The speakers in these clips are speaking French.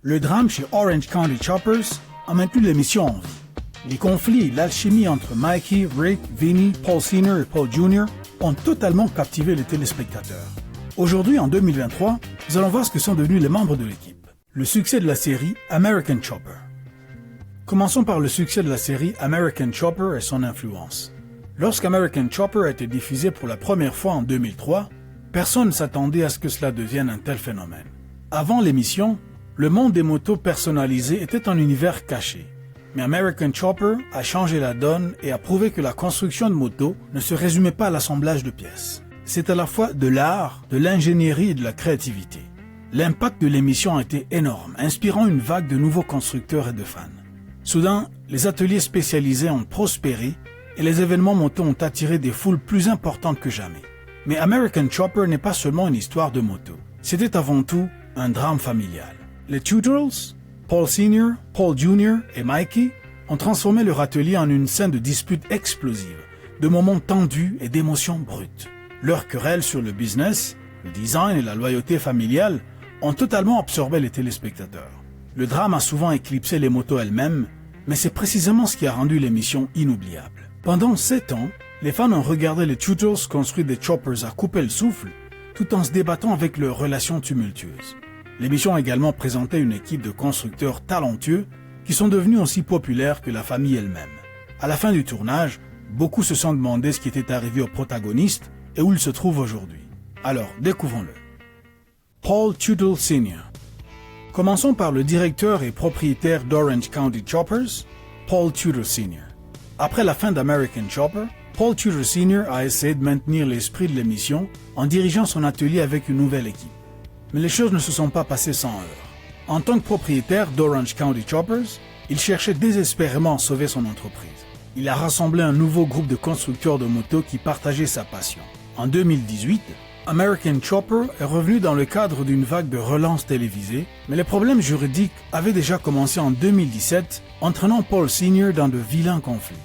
Le drame chez Orange County Choppers a maintenu l'émission en vie. Les conflits et l'alchimie entre Mikey, Rick, Vinny, Paul Sr. et Paul Jr. ont totalement captivé les téléspectateurs. Aujourd'hui, en 2023, nous allons voir ce que sont devenus les membres de l'équipe. Le succès de la série American Chopper. Commençons par le succès de la série American Chopper et son influence. Lorsqu'American Chopper a été diffusé pour la première fois en 2003, personne ne s'attendait à ce que cela devienne un tel phénomène. Avant l'émission, le monde des motos personnalisées était un univers caché. Mais American Chopper a changé la donne et a prouvé que la construction de motos ne se résumait pas à l'assemblage de pièces. C'est à la fois de l'art, de l'ingénierie et de la créativité. L'impact de l'émission a été énorme, inspirant une vague de nouveaux constructeurs et de fans. Soudain, les ateliers spécialisés ont prospéré et les événements motos ont attiré des foules plus importantes que jamais. Mais American Chopper n'est pas seulement une histoire de moto. C'était avant tout un drame familial. Les Tutorals, Paul Sr., Paul Jr. et Mikey ont transformé leur atelier en une scène de disputes explosives, de moments tendus et d'émotions brutes. Leurs querelles sur le business, le design et la loyauté familiale ont totalement absorbé les téléspectateurs. Le drame a souvent éclipsé les motos elles-mêmes, mais c'est précisément ce qui a rendu l'émission inoubliable. Pendant 7 ans, les fans ont regardé les Tutorals construire des choppers à couper le souffle, tout en se débattant avec leurs relations tumultueuses. L'émission a également présenté une équipe de constructeurs talentueux qui sont devenus aussi populaires que la famille elle-même. À la fin du tournage, beaucoup se sont demandé ce qui était arrivé au protagoniste et où il se trouve aujourd'hui. Alors, découvrons-le. Paul Tuttle Sr. Commençons par le directeur et propriétaire d'Orange County Choppers, Paul Tudor Sr. Après la fin d'American Chopper, Paul Tudor Sr. a essayé de maintenir l'esprit de l'émission en dirigeant son atelier avec une nouvelle équipe. Mais les choses ne se sont pas passées sans heurts. En tant que propriétaire d'Orange County Choppers, il cherchait désespérément à sauver son entreprise. Il a rassemblé un nouveau groupe de constructeurs de motos qui partageaient sa passion. En 2018, American Chopper est revenu dans le cadre d'une vague de relance télévisée, mais les problèmes juridiques avaient déjà commencé en 2017, entraînant Paul Sr. dans de vilains conflits.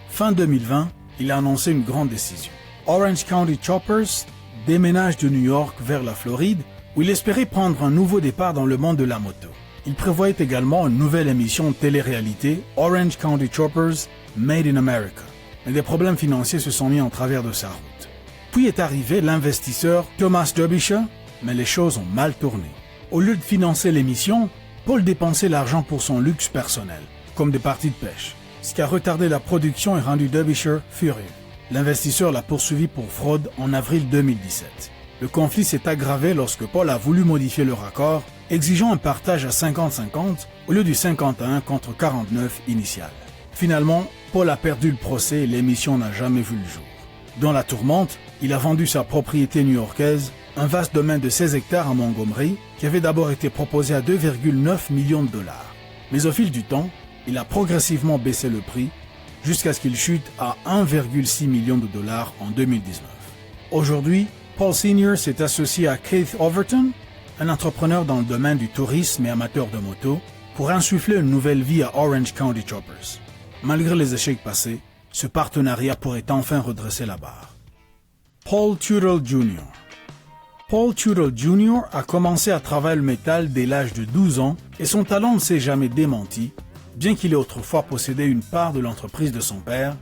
Fin 2020, il a annoncé une grande décision. Orange County Choppers déménage de New York vers la Floride, où il espérait prendre un nouveau départ dans le monde de la moto. Il prévoyait également une nouvelle émission de télé-réalité, Orange County Choppers Made in America. Mais des problèmes financiers se sont mis en travers de sa route. Puis est arrivé l'investisseur Thomas Derbyshire, mais les choses ont mal tourné. Au lieu de financer l'émission, Paul dépensait l'argent pour son luxe personnel, comme des parties de pêche, ce qui a retardé la production et rendu Derbyshire furieux. L'investisseur l'a poursuivi pour fraude en avril 2017. Le conflit s'est aggravé lorsque Paul a voulu modifier leur accord, exigeant un partage à 50-50 au lieu du 51 contre 49 initial. Finalement, Paul a perdu le procès et l'émission n'a jamais vu le jour. Dans la tourmente, il a vendu sa propriété new-yorkaise, un vaste domaine de 16 hectares à Montgomery, qui avait d'abord été proposé à 2,9 millions de dollars. Mais au fil du temps, il a progressivement baissé le prix, jusqu'à ce qu'il chute à 1,6 million de dollars en 2019. Aujourd'hui, Paul Sr. s'est associé à Keith Overton, un entrepreneur dans le domaine du tourisme et amateur de moto, pour insuffler une nouvelle vie à Orange County Choppers. Malgré les échecs passés, ce partenariat pourrait enfin redresser la barre. Paul Tuttle Jr. Paul Tuttle Jr. a commencé à travailler le métal dès l'âge de 12 ans et son talent ne s'est jamais démenti, bien qu'il ait autrefois possédé une part de l'entreprise de son père,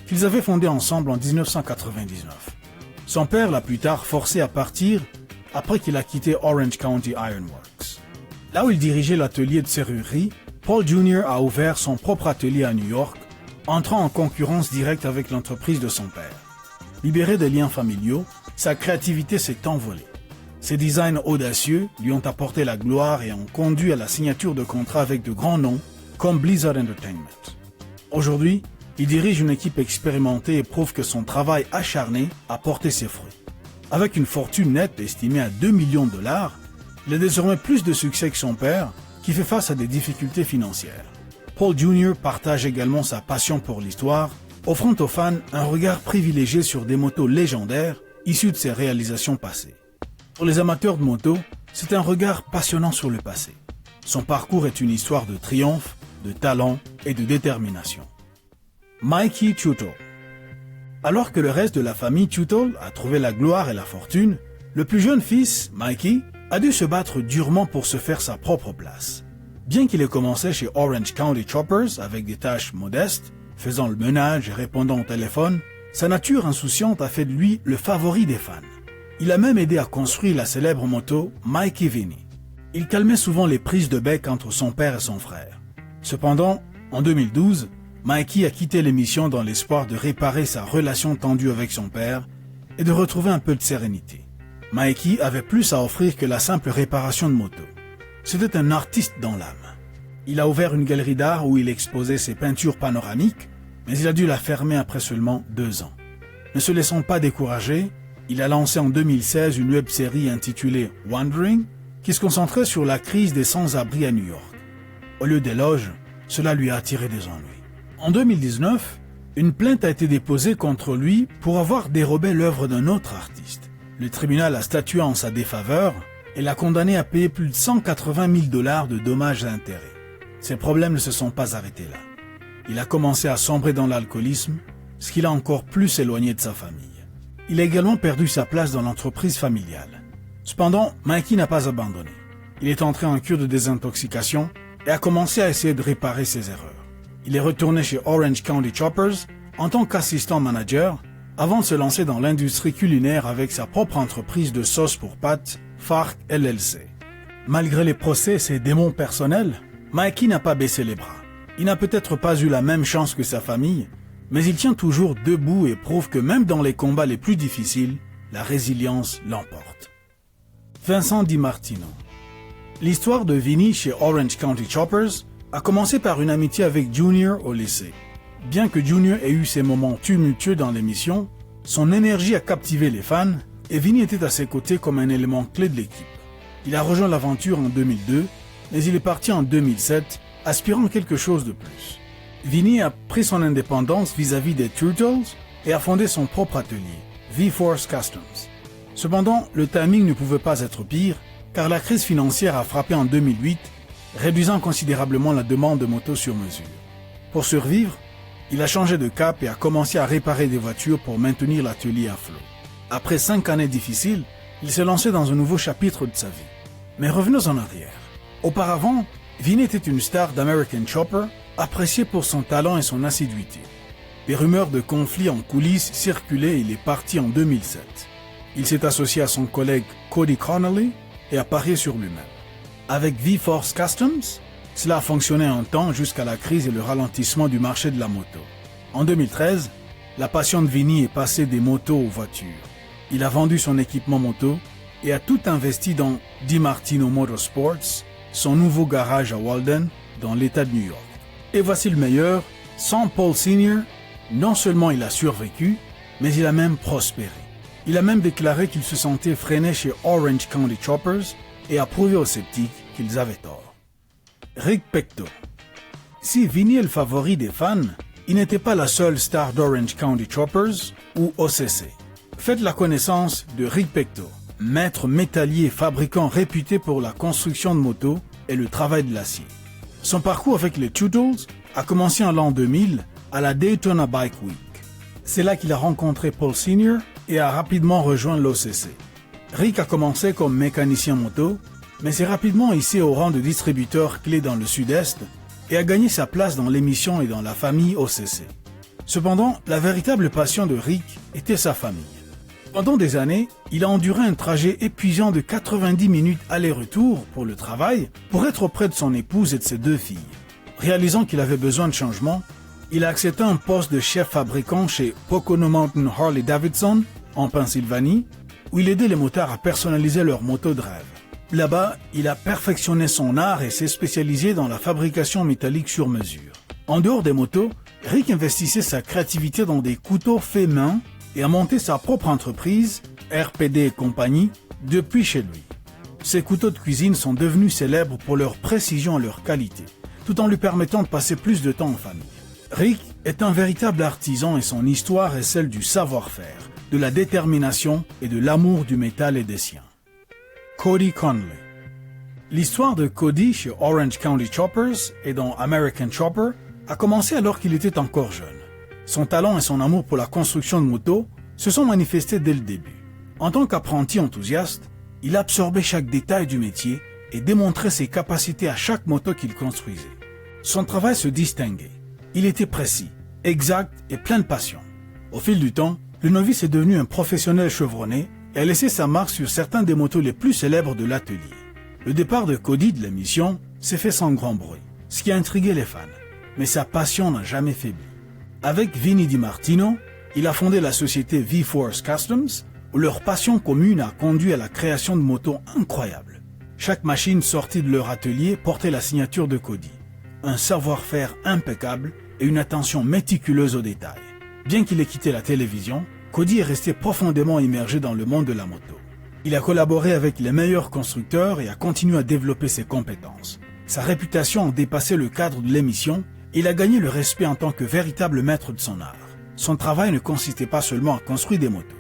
qu'ils avaient fondée ensemble en 1999. Son père l'a plus tard forcé à partir après qu'il a quitté Orange County Iron Works. Là où il dirigeait l'atelier de serrurerie, Paul Jr. a ouvert son propre atelier à New York, entrant en concurrence directe avec l'entreprise de son père. Libéré des liens familiaux, sa créativité s'est envolée. Ses designs audacieux lui ont apporté la gloire et ont conduit à la signature de contrats avec de grands noms comme Blizzard Entertainment. Aujourd'hui, il dirige une équipe expérimentée et prouve que son travail acharné a porté ses fruits. Avec une fortune nette estimée à 2 millions de dollars, il a désormais plus de succès que son père, qui fait face à des difficultés financières. Paul Jr. partage également sa passion pour l'histoire, offrant aux fans un regard privilégié sur des motos légendaires issues de ses réalisations passées. Pour les amateurs de moto, c'est un regard passionnant sur le passé. Son parcours est une histoire de triomphe, de talent et de détermination. Mikey Tuttle. Alors que le reste de la famille Tuttle a trouvé la gloire et la fortune, le plus jeune fils, Mikey, a dû se battre durement pour se faire sa propre place. Bien qu'il ait commencé chez Orange County Choppers avec des tâches modestes, faisant le ménage et répondant au téléphone, sa nature insouciante a fait de lui le favori des fans. Il a même aidé à construire la célèbre moto Mikey Vinnie. Il calmait souvent les prises de bec entre son père et son frère. Cependant, en 2012, Mikey a quitté l'émission dans l'espoir de réparer sa relation tendue avec son père et de retrouver un peu de sérénité. Mikey avait plus à offrir que la simple réparation de moto. C'était un artiste dans l'âme. Il a ouvert une galerie d'art où il exposait ses peintures panoramiques, mais il a dû la fermer après seulement 2 ans. Ne se laissant pas décourager, il a lancé en 2016 une web-série intitulée Wandering, qui se concentrait sur la crise des sans-abri à New York. Au lieu d'éloges, cela lui a attiré des ennuis. En 2019, une plainte a été déposée contre lui pour avoir dérobé l'œuvre d'un autre artiste. Le tribunal a statué en sa défaveur et l'a condamné à payer plus de 180 000 $ de dommages et intérêts. Ses problèmes ne se sont pas arrêtés là. Il a commencé à sombrer dans l'alcoolisme, ce qui l'a encore plus éloigné de sa famille. Il a également perdu sa place dans l'entreprise familiale. Cependant, Mikey n'a pas abandonné. Il est entré en cure de désintoxication et a commencé à essayer de réparer ses erreurs. Il est retourné chez Orange County Choppers en tant qu'assistant manager avant de se lancer dans l'industrie culinaire avec sa propre entreprise de sauce pour pâtes, Farc LLC. Malgré les procès et ses démons personnels, Mikey n'a pas baissé les bras. Il n'a peut-être pas eu la même chance que sa famille, mais il tient toujours debout et prouve que même dans les combats les plus difficiles, la résilience l'emporte. Vincent DiMartino. L'histoire de Vinnie chez Orange County Choppers a commencé par une amitié avec Junior au lycée. Bien que Junior ait eu ses moments tumultueux dans l'émission, son énergie a captivé les fans et Vinnie était à ses côtés comme un élément clé de l'équipe. Il a rejoint l'aventure en 2002, mais il est parti en 2007, aspirant quelque chose de plus. Vinnie a pris son indépendance vis-à-vis des Turtles et a fondé son propre atelier, V-Force Customs. Cependant, le timing ne pouvait pas être pire, car la crise financière a frappé en 2008, réduisant considérablement la demande de motos sur mesure. Pour survivre, il a changé de cap et a commencé à réparer des voitures pour maintenir l'atelier à flot. Après 5 années difficiles, il s'est lancé dans un nouveau chapitre de sa vie. Mais revenons en arrière. Auparavant, Vinnie était une star d'American Chopper, apprécié pour son talent et son assiduité. Des rumeurs de conflits en coulisses circulaient et il est parti en 2007. Il s'est associé à son collègue Cody Connolly et a parié sur lui-même. Avec V-Force Customs, cela a fonctionné un temps jusqu'à la crise et le ralentissement du marché de la moto. En 2013, la passion de Vinnie est passée des motos aux voitures. Il a vendu son équipement moto et a tout investi dans DiMartino Motorsports, son nouveau garage à Walden, dans l'État de New York. Et voici le meilleur, sans Paul Sr., non seulement il a survécu, mais il a même prospéré. Il a même déclaré qu'il se sentait freiné chez Orange County Choppers et a prouvé aux sceptiques qu'ils avaient tort. Rick Pecto. Si Vinnie est le favori des fans, il n'était pas la seule star d'Orange County Choppers ou OCC. Faites la connaissance de Rick Pecto, maître métallier et fabricant réputé pour la construction de motos et le travail de l'acier. Son parcours avec les Turtles a commencé en l'an 2000 à la Daytona Bike Week. C'est là qu'il a rencontré Paul Sr. et a rapidement rejoint l'OCC. Rick a commencé comme mécanicien moto, mais s'est rapidement hissé au rang de distributeur clé dans le sud-est et a gagné sa place dans l'émission et dans la famille OCC. Cependant, la véritable passion de Rick était sa famille. Pendant des années, il a enduré un trajet épuisant de 90 minutes aller-retour pour le travail pour être auprès de son épouse et de ses 2 filles. Réalisant qu'il avait besoin de changement, il a accepté un poste de chef fabricant chez Pocono Mountain Harley Davidson, en Pennsylvanie, où il aidait les motards à personnaliser leurs motos de rêve. Là-bas, il a perfectionné son art et s'est spécialisé dans la fabrication métallique sur mesure. En dehors des motos, Rick investissait sa créativité dans des couteaux faits main et a monté sa propre entreprise, RPD et compagnie, depuis chez lui. Ses couteaux de cuisine sont devenus célèbres pour leur précision et leur qualité, tout en lui permettant de passer plus de temps en famille. Rick est un véritable artisan et son histoire est celle du savoir-faire, de la détermination et de l'amour du métal et des siens. Cody Connolly. L'histoire de Cody chez Orange County Choppers et dans American Chopper a commencé alors qu'il était encore jeune. Son talent et son amour pour la construction de motos se sont manifestés dès le début. En tant qu'apprenti enthousiaste, il absorbait chaque détail du métier et démontrait ses capacités à chaque moto qu'il construisait. Son travail se distinguait. Il était précis, exact et plein de passion. Au fil du temps, le novice est devenu un professionnel chevronné et a laissé sa marque sur certains des motos les plus célèbres de l'atelier. Le départ de Cody de l'émission s'est fait sans grand bruit, ce qui a intrigué les fans, mais sa passion n'a jamais faibli. Avec Vinny DiMartino, il a fondé la société V-Force Customs, où leur passion commune a conduit à la création de motos incroyables. Chaque machine sortie de leur atelier portait la signature de Cody, un savoir-faire impeccable et une attention méticuleuse aux détails. Bien qu'il ait quitté la télévision, Cody est resté profondément immergé dans le monde de la moto. Il a collaboré avec les meilleurs constructeurs et a continué à développer ses compétences. Sa réputation a dépassé le cadre de l'émission et il a gagné le respect en tant que véritable maître de son art. Son travail ne consistait pas seulement à construire des motos.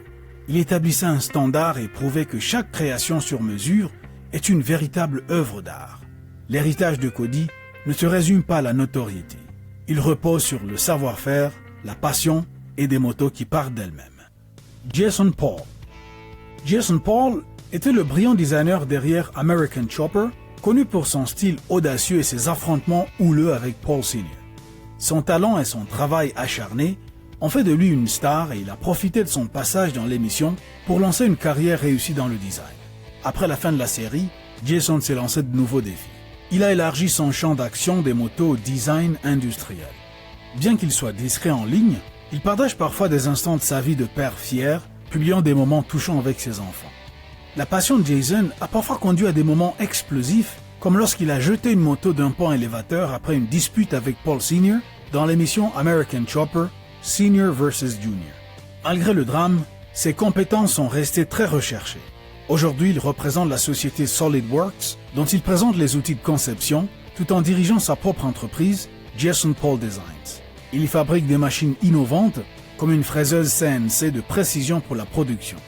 Il établissait un standard et prouvait que chaque création sur mesure est une véritable œuvre d'art. L'héritage de Cody ne se résume pas à la notoriété. Il repose sur le savoir-faire, la passion et des motos qui partent d'elles-mêmes. Jason Paul. Jason Paul était le brillant designer derrière American Chopper, connu pour son style audacieux et ses affrontements houleux avec Paul Sr. Son talent et son travail acharné ont fait de lui une star et il a profité de son passage dans l'émission pour lancer une carrière réussie dans le design. Après la fin de la série, Jason s'est lancé de nouveaux défis. Il a élargi son champ d'action des motos au design industriel. Bien qu'il soit discret en ligne, il partage parfois des instants de sa vie de père fier, publiant des moments touchants avec ses enfants. La passion de Jason a parfois conduit à des moments explosifs, comme lorsqu'il a jeté une moto d'un pont élévateur après une dispute avec Paul Sr. dans l'émission American Chopper, Senior vs Junior. Malgré le drame, ses compétences sont restées très recherchées. Aujourd'hui, il représente la société SolidWorks, dont il présente les outils de conception, tout en dirigeant sa propre entreprise, Jason Paul Designs. Il y fabrique des machines innovantes, comme une fraiseuse CNC de précision pour la production.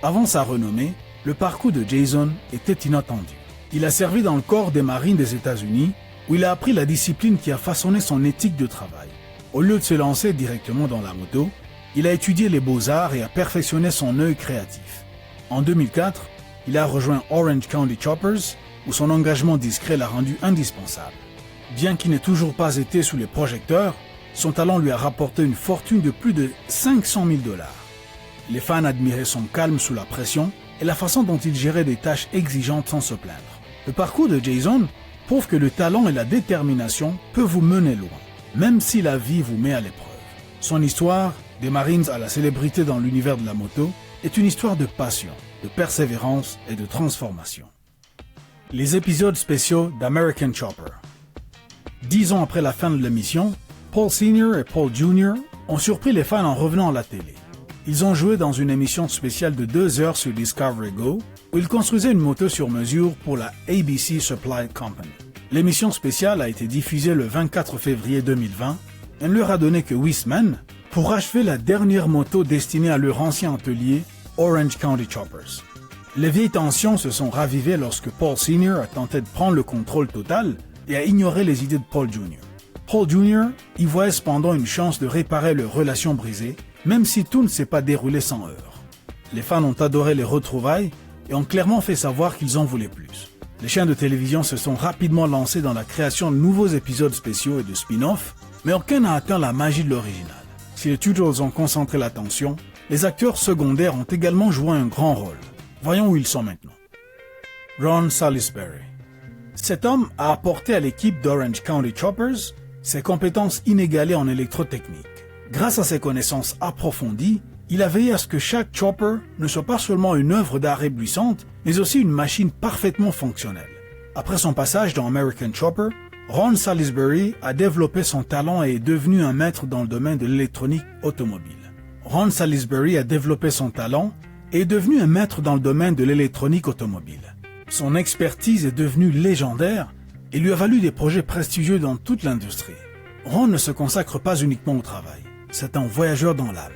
Avant sa renommée, le parcours de Jason était inattendu. Il a servi dans le corps des marines des États-Unis, où il a appris la discipline qui a façonné son éthique de travail. Au lieu de se lancer directement dans la moto, il a étudié les beaux-arts et a perfectionné son œil créatif. En 2004, il a rejoint Orange County Choppers, où son engagement discret l'a rendu indispensable. Bien qu'il n'ait toujours pas été sous les projecteurs, son talent lui a rapporté une fortune de plus de 500 000 $. Les fans admiraient son calme sous la pression et la façon dont il gérait des tâches exigeantes sans se plaindre. Le parcours de Jason prouve que le talent et la détermination peuvent vous mener loin, même si la vie vous met à l'épreuve. Son histoire, des Marines à la célébrité dans l'univers de la moto, est une histoire de passion, de persévérance et de transformation. Les épisodes spéciaux d'American Chopper. 10 ans après la fin de l'émission, Paul Sr. et Paul Jr. ont surpris les fans en revenant à la télé. Ils ont joué dans une émission spéciale de 2 heures sur Discovery Go, où ils construisaient une moto sur mesure pour la ABC Supply Company. L'émission spéciale a été diffusée le 24 février 2020 et ne leur a donné que 8 semaines pour achever la dernière moto destinée à leur ancien atelier, Orange County Choppers. Les vieilles tensions se sont ravivées lorsque Paul Sr. a tenté de prendre le contrôle total et a ignoré les idées de Paul Jr. Paul Jr. y voyait cependant une chance de réparer leur relation brisée, même si tout ne s'est pas déroulé sans heurts. Les fans ont adoré les retrouvailles et ont clairement fait savoir qu'ils en voulaient plus. Les chaînes de télévision se sont rapidement lancées dans la création de nouveaux épisodes spéciaux et de spin-off, mais aucun n'a atteint la magie de l'original. Si les Turtles ont concentré l'attention, les acteurs secondaires ont également joué un grand rôle. Voyons où ils sont maintenant. Ron Salisbury. Cet homme a apporté à l'équipe d'Orange County Choppers ses compétences inégalées en électrotechnique. Grâce à ses connaissances approfondies, il a veillé à ce que chaque chopper ne soit pas seulement une œuvre d'art éblouissante, mais aussi une machine parfaitement fonctionnelle. Après son passage dans American Chopper, Ron Salisbury a développé son talent et est devenu un maître dans le domaine de l'électronique automobile. Ron Salisbury a développé son talent et est devenu un maître dans le domaine de l'électronique automobile. Son expertise est devenue légendaire et lui a valu des projets prestigieux dans toute l'industrie. Ron ne se consacre pas uniquement au travail, c'est un voyageur dans l'âme.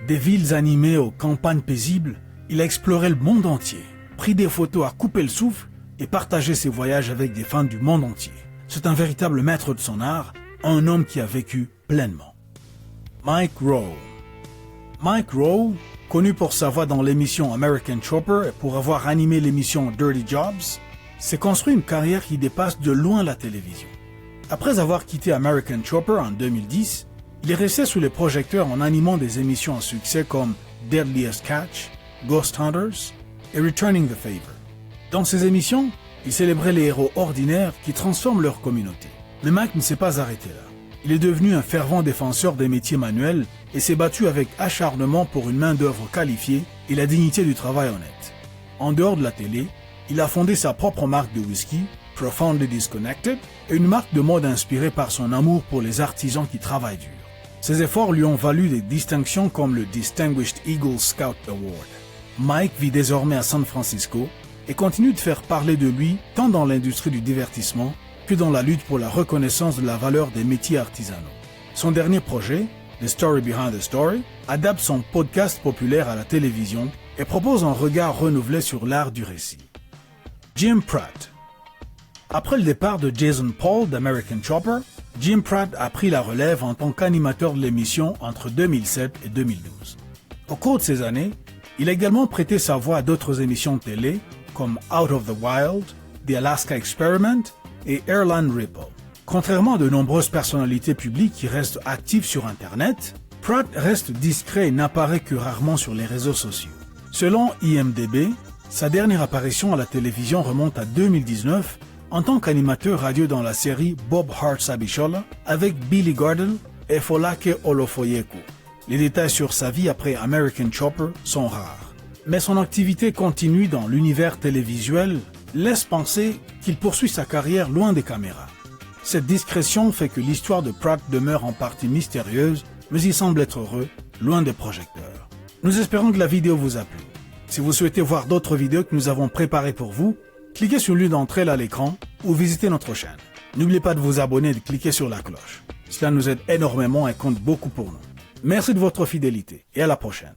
Des villes animées aux campagnes paisibles, il a exploré le monde entier, pris des photos à couper le souffle et partagé ses voyages avec des fans du monde entier. C'est un véritable maître de son art, un homme qui a vécu pleinement. Mike Rowe. Mike Rowe, connu pour sa voix dans l'émission American Chopper et pour avoir animé l'émission Dirty Jobs, s'est construit une carrière qui dépasse de loin la télévision. Après avoir quitté American Chopper en 2010, il est resté sous les projecteurs en animant des émissions à succès comme Deadliest Catch, Ghost Hunters et Returning the Favor. Dans ces émissions, il célébrait les héros ordinaires qui transforment leur communauté. Mais Mike ne s'est pas arrêté là. Il est devenu un fervent défenseur des métiers manuels et s'est battu avec acharnement pour une main-d'œuvre qualifiée et la dignité du travail honnête. En dehors de la télé, il a fondé sa propre marque de whisky, Profoundly Disconnected, et une marque de mode inspirée par son amour pour les artisans qui travaillent dur. Ses efforts lui ont valu des distinctions comme le Distinguished Eagle Scout Award. Mike vit désormais à San Francisco et continue de faire parler de lui tant dans l'industrie du divertissement que dans la lutte pour la reconnaissance de la valeur des métiers artisanaux. Son dernier projet, The Story Behind the Story, adapte son podcast populaire à la télévision et propose un regard renouvelé sur l'art du récit. Jim Pratt. Après le départ de Jason Paul d'American Chopper, Jim Pratt a pris la relève en tant qu'animateur de l'émission entre 2007 et 2012. Au cours de ces années, il a également prêté sa voix à d'autres émissions de télé comme Out of the Wild, The Alaska Experiment et Airline Ripple. Contrairement à de nombreuses personnalités publiques qui restent actives sur Internet, Pratt reste discret et n'apparaît que rarement sur les réseaux sociaux. Selon IMDb, sa dernière apparition à la télévision remonte à 2019 en tant qu'animateur radio dans la série Bob Hearts Abishola avec Billy Gardell et Folake Olofoyeku. Les détails sur sa vie après American Chopper sont rares. Mais son activité continue dans l'univers télévisuel laisse penser qu'il poursuit sa carrière loin des caméras. Cette discrétion fait que l'histoire de Pratt demeure en partie mystérieuse, mais il semble être heureux, loin des projecteurs. Nous espérons que la vidéo vous a plu. Si vous souhaitez voir d'autres vidéos que nous avons préparées pour vous, cliquez sur l'une d'entre elles à l'écran ou visitez notre chaîne. N'oubliez pas de vous abonner et de cliquer sur la cloche. Cela nous aide énormément et compte beaucoup pour nous. Merci de votre fidélité et à la prochaine.